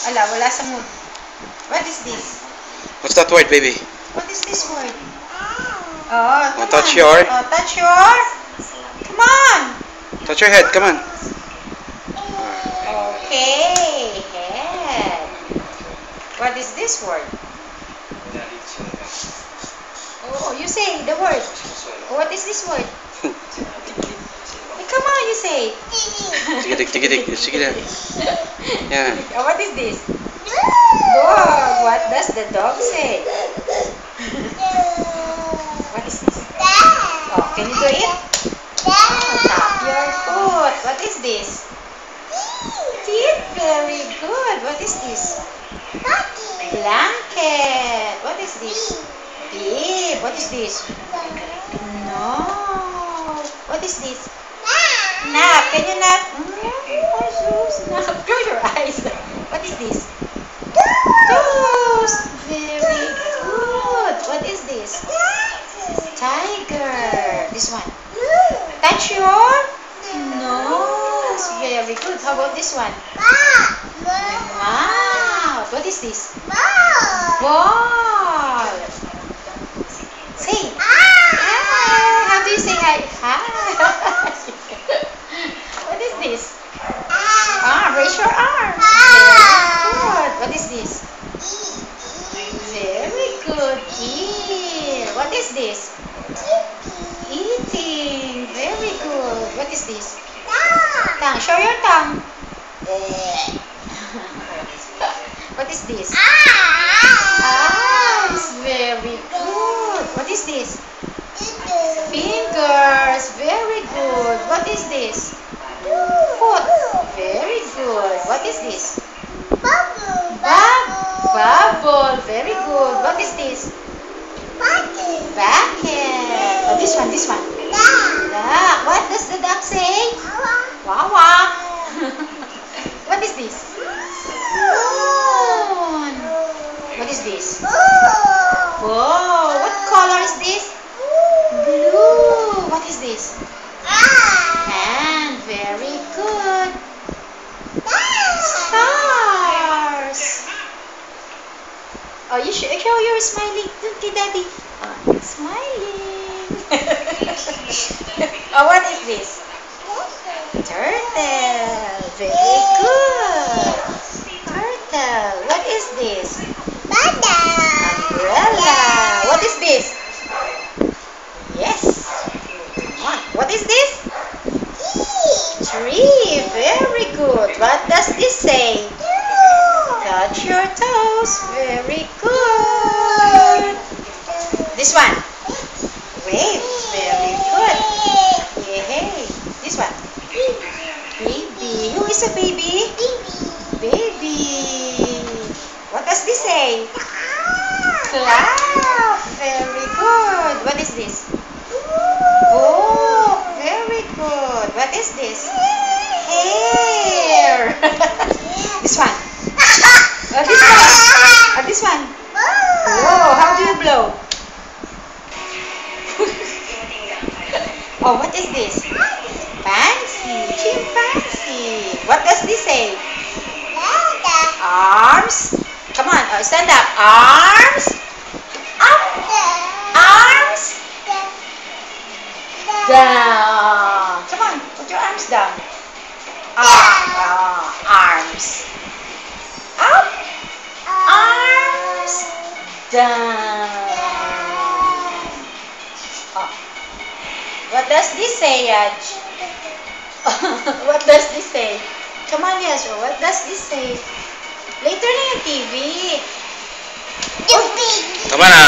Wala sa mood. What is this? What's that word, baby? What is this word? Oh, come touch on. your... Oh, touch your... Come on. Touch your head, come on. Okay, head. What is this word? Oh, you say the word. What is this word? Come on, you say. Tigidig. Sige na. Yeah. What is this? Dog. What does the dog say? What is this? Oh, can you do it? Tap your foot. What is this? Teeth. Very good. What is this? Blanket. What is this? Bib. What is this? No. What is this? Nap. Can you nap? Nap. Close your eyes. What is this? Toast. Very good. What is this? Tiger. This one. Touch your nose. Very good. How about this one? Mouth. What is this? Ball. Say. Hi. How do you say hi? Hi. What is this? Arm. Raise your arm. Very good. What is this? Very good. Ear. What is this? Eating. Very good. What is this? Tongue. Show your tongue. What is this? Eyes. Very good. What is this? Fingers. Very good. What is this? Foot. Very good. What is this? Bubble. Very good. What is this? Bucket. Oh, this one. Duck. What does the duck say? Wawa. What is this? Moon. What is this? Whoa. What color is this? Blue. What is this? Hand. Very good. Stars. Oh, you should show you're smiling. Look at Daddy. Smiling. Oh, what is this? Turtle. Very good. Turtle. What is this? Umbrella. What is this? Yes. Come on. What is this? Tree. Very good. What does this say? Touch your toes. Very good. This one. Wave. Very good. Yay. This one. Baby. Who is a baby? Baby. What does this say? Clap. Very good. What is this? Book. Very good. What is this? Hair. This one. This one. This one. Whoa. How do you blow? Oh, what is this? Fancy. Chimpanzee. What does this say? Arms. Come on. Stand up. Arms. Up. Arms. Down. Come on. Put your arms down. Arms. Up. Arms. Down. Oh. What does this say, Yaj? What does this say? Come on, Yaj. What does this say? Later na yung TV. Tama na.